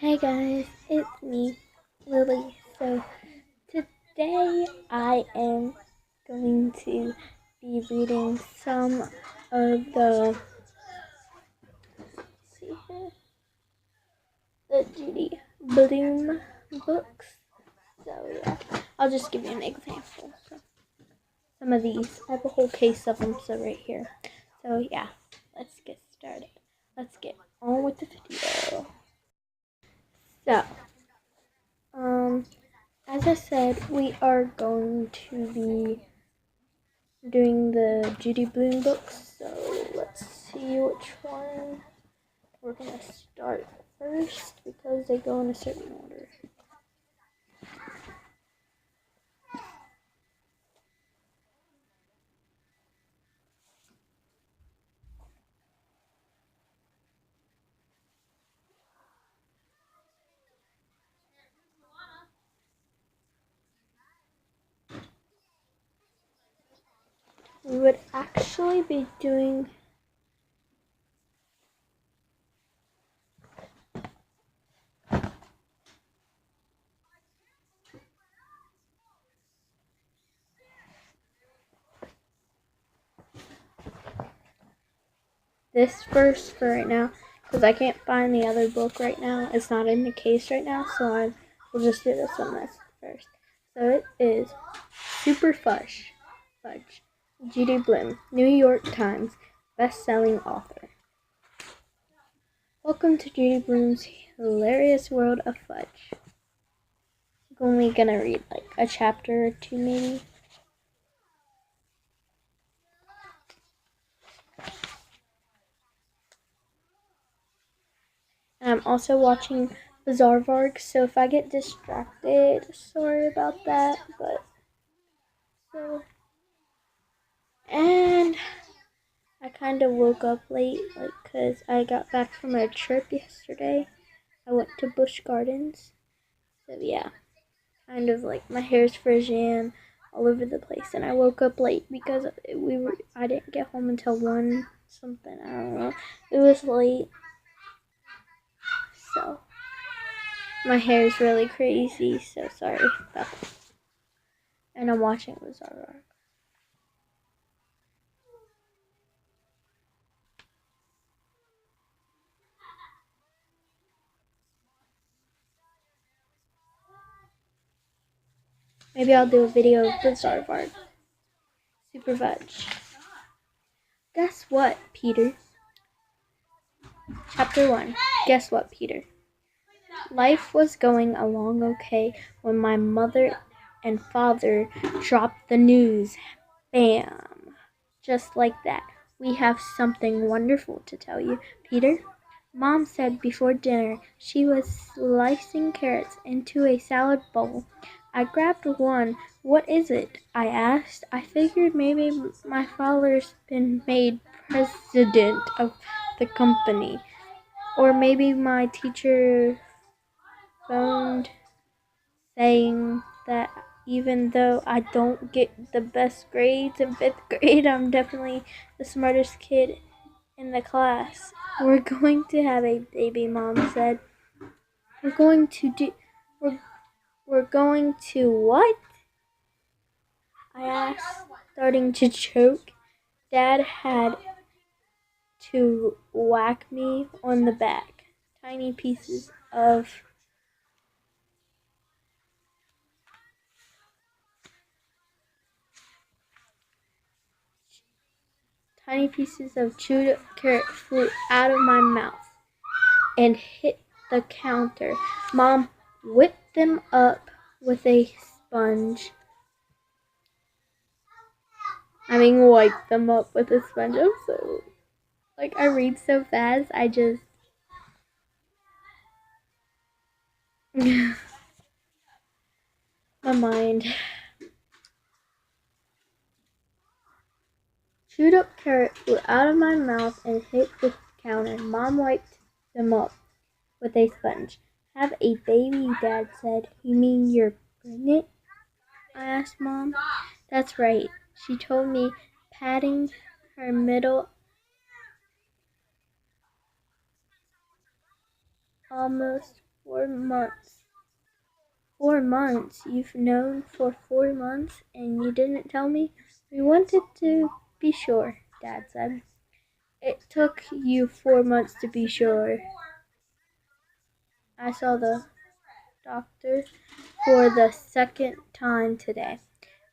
Hey guys, it's me, Lily. So today I am going to be reading some of the Judy Blume books. So yeah, I'll just give you an example. So, some of these, I have a whole case of them, so right here. So yeah, let's get started. Let's get on with the video. So, as I said, we are going to be doing the Judy Blume books, so let's see which one we're going to start first because they go in a certain order. We would actually be doing this first for right now because I can't find the other book right now. It's not in the case right now, so I will just do this one first. So it is Super Fudge, Judy Blume, New York Times best-selling author. Welcome to Judy Blume's hilarious world of fudge. I'm only gonna read like a chapter or two maybe. And I'm also watching Bizarre Varg, so if I get distracted, sorry about that, but so. And I kind of woke up late, like, cause I got back from a trip yesterday. I went to Busch Gardens, so yeah, kind of like my hair's frizzy all over the place, and I woke up late because I didn't get home until 1 something, I don't know. It was late, so my hair is really crazy, so sorry about that. And I'm watching Bizarre. Maybe I'll do a video of Bizarre Varg. Super Fudge. Guess what, Peter? Chapter 1. Guess what, Peter? Life was going along okay when my mother and father dropped the news. Bam! Just like that. We have something wonderful to tell you, Peter. Mom said before dinner she was slicing carrots into a salad bowl. I grabbed one. What is it? I asked. I figured maybe my father's been made president of the company. Or maybe my teacher phoned saying that even though I don't get the best grades in 5th grade, I'm definitely the smartest kid in the class. We're going to have a baby, Mom said. We're going to what? I asked, starting to choke. Dad had to whack me on the back. Tiny pieces of chewed up carrot flew out of my mouth and hit the counter. Mom whipped them up with a sponge. Wiped them up with a sponge. I'm so, I read so fast, I just. My mind. Chewed up carrot flew out of my mouth and hit the counter. Mom wiped them up with a sponge. Have a baby, Dad said. You mean you're pregnant? I asked Mom. That's right, she told me, patting her middle almost 4 months. 4 months? You've known for 4 months and you didn't tell me? We wanted to be sure, Dad said. It took you 4 months to be sure. I saw the doctor for the second time today.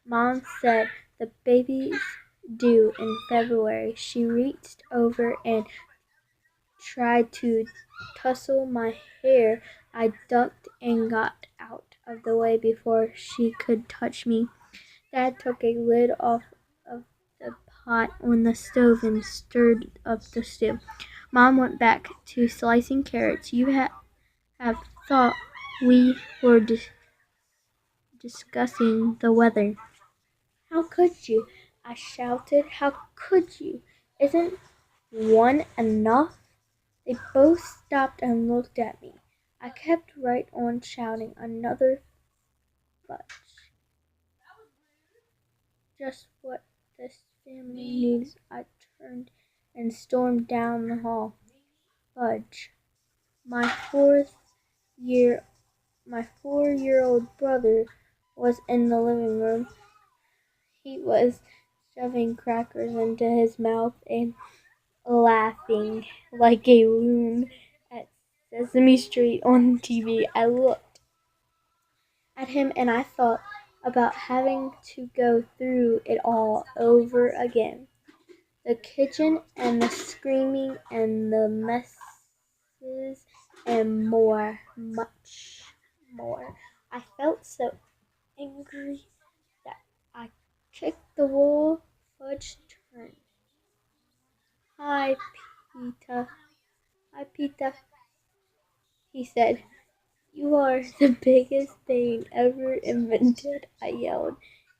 Mom said the baby's due in February. She reached over and tried to tussle my hair. I ducked and got out of the way before she could touch me. Dad took a lid off of the pot on the stove and stirred up the stew. Mom went back to slicing carrots. You have thought we were discussing the weather. How could you? I shouted. How could you? Isn't one enough? They both stopped and looked at me. I kept right on shouting, another fudge. Just what this family needs. I turned and stormed down the hall. Fudge. My 4-year-old brother was in the living room. He was shoving crackers into his mouth and laughing like a loon at Sesame Street on TV. I looked at him and I thought about having to go through it all over again. The kitchen and the screaming and the messes and more, much more. I felt so angry that I kicked the wall. Fudge turned. Hi, Peter. Hi, Peter, he said. You are the biggest thing ever invented, I yelled.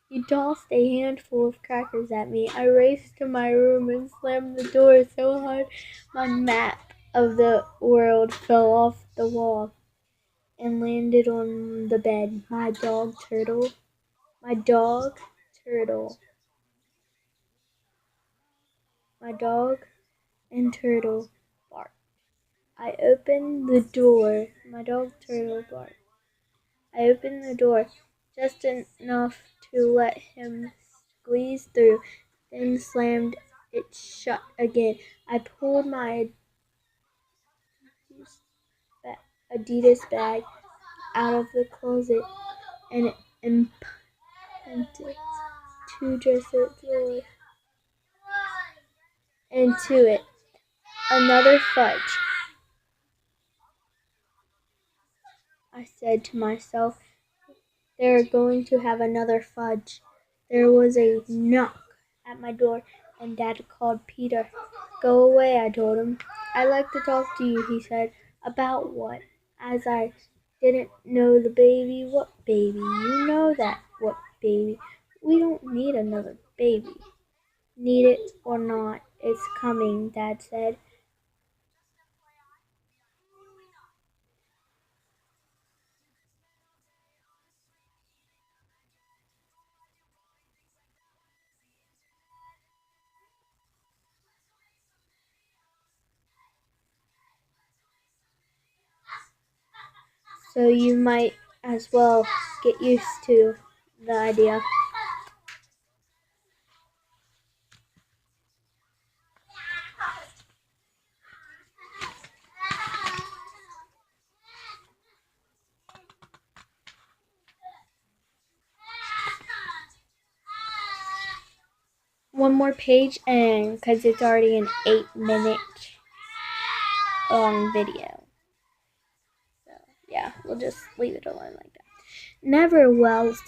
He tossed a handful of crackers at me. I raced to my room and slammed the door so hard my map of the world fell off the wall and landed on the bed. My dog Turtle my dog and Turtle barked. I opened the door. My dog Turtle barked. I opened the door just enough to let him squeeze through, then slammed it shut again. I pulled my Adidas bag out of the closet and emptied 2 dresser drawers into it. Another fudge, I said to myself. They're going to have another fudge. There was a knock at my door, and Dad called Peter. Go away, I told him. I'd like to talk to you, he said. About what? As I didn't know the baby. What baby? You know that. What baby? We don't need another baby. Need it or not, it's coming, Dad said. So you might as well get used to the idea. One more page, and because it's already an 8-minute long video. So, yeah, we'll just leave it alone like that. Never, Wells.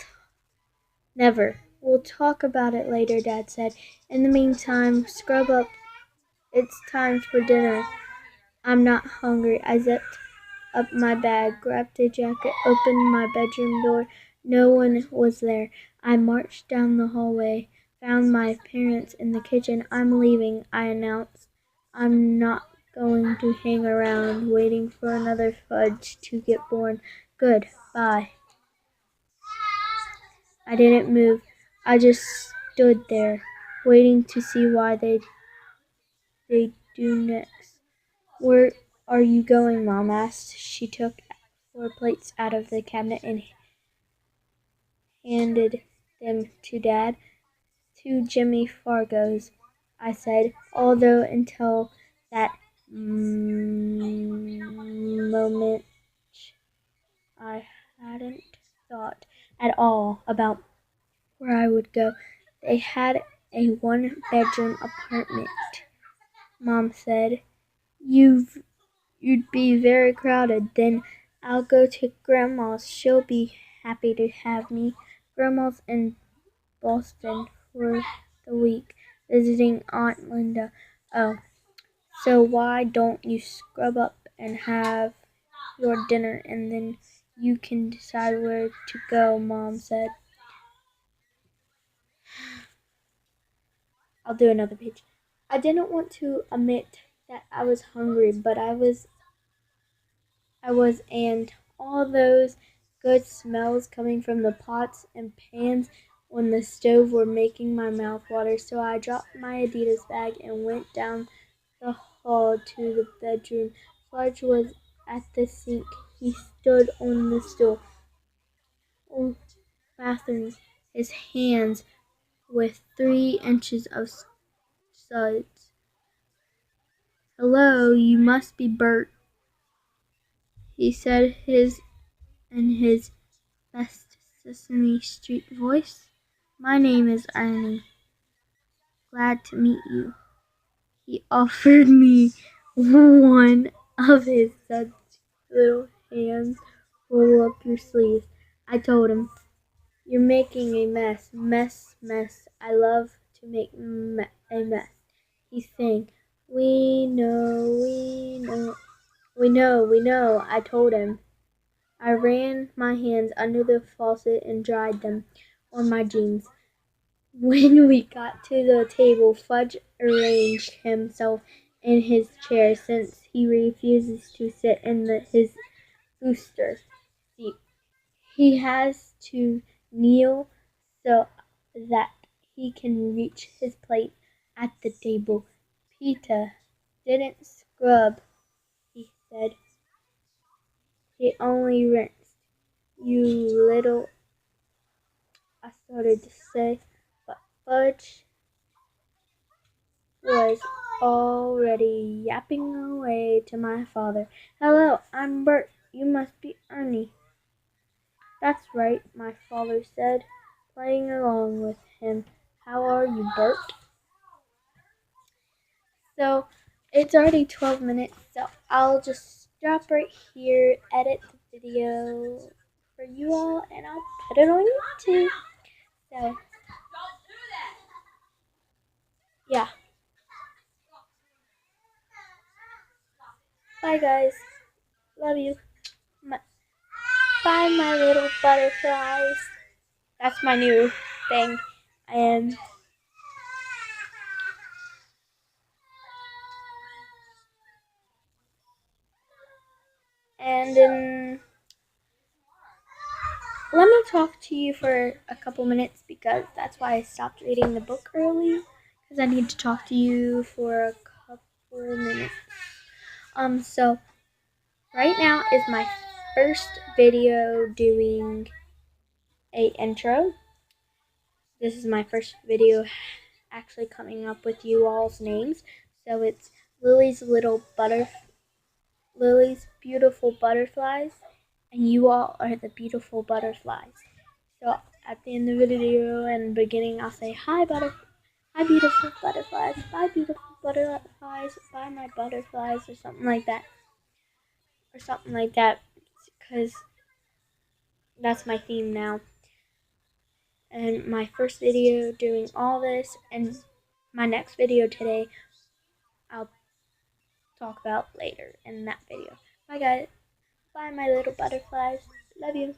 Never. We'll talk about it later, Dad said. In the meantime, scrub up. It's time for dinner. I'm not hungry. I zipped up my bag, grabbed a jacket, opened my bedroom door. No one was there. I marched down the hallway, found my parents in the kitchen. I'm leaving, I announced. I'm not going to hang around waiting for another fudge to get born. Good, bye. I didn't move. I just stood there, waiting to see why they do next. Where are you going, Mom asked. She took 4 plates out of the cabinet and handed them to Dad. "To Jimmy Fargo's," I said, although until that moment I hadn't thought at all about where I would go. They had a 1-bedroom apartment. Mom said, "You'd be very crowded. Then I'll go to Grandma's. She'll be happy to have me." Grandma's in Boston for the week, visiting Aunt Linda. "Oh, so why don't you scrub up and have your dinner, and then you can decide where to go," Mom said. I'll do another page. I didn't want to admit that I was hungry, but I was, and all those good smells coming from the pots and pans on the stove were making my mouth water. So I dropped my Adidas bag and went down the hall to the bedroom. Fudge was at the sink. He stood on the stool. Oh, bathroom. His hands with 3 inches of suds. "Hello, you must be Bert," he said in his best Sesame Street voice. "My name is Ernie. Glad to meet you." He offered me one of his such little hands. "Roll up your sleeves," I told him. "You're making a mess. Mess. I love to make a mess," he sang. We know," I told him. I ran my hands under the faucet and dried them on my jeans. When we got to the table, Fudge arranged himself in his chair since he refuses to sit in his booster seat. He has to kneel so that he can reach his plate at the table. "Peter didn't scrub," he said. "He only rinsed." "You little," I started to say, but Fudge was already yapping away to my father. "Hello, I'm Bert. You must be Ernie." "That's right," my father said, playing along with him. "How are you, Bert?" So it's already 12 minutes, so I'll just stop right here, edit the video for you all, and I'll put it on YouTube. So, yeah. Bye, guys. Love you. Bye, my little butterflies. That's my new thing. And let me talk to you for a couple minutes because that's why I stopped reading the book early, because I need to talk to you for a couple minutes. So right now is my first video doing a intro. This is my first video actually coming up with you all's names. So it's Lily's beautiful butterflies, and you all are the beautiful butterflies. So at the end of the video and beginning, I'll say, hi beautiful butterflies, bye beautiful butterflies, bye my butterflies, or something like that, because that's my theme now. And my first video doing all this, and my next video today, I'll talk about later in that video. Bye guys, bye my little butterflies, love you.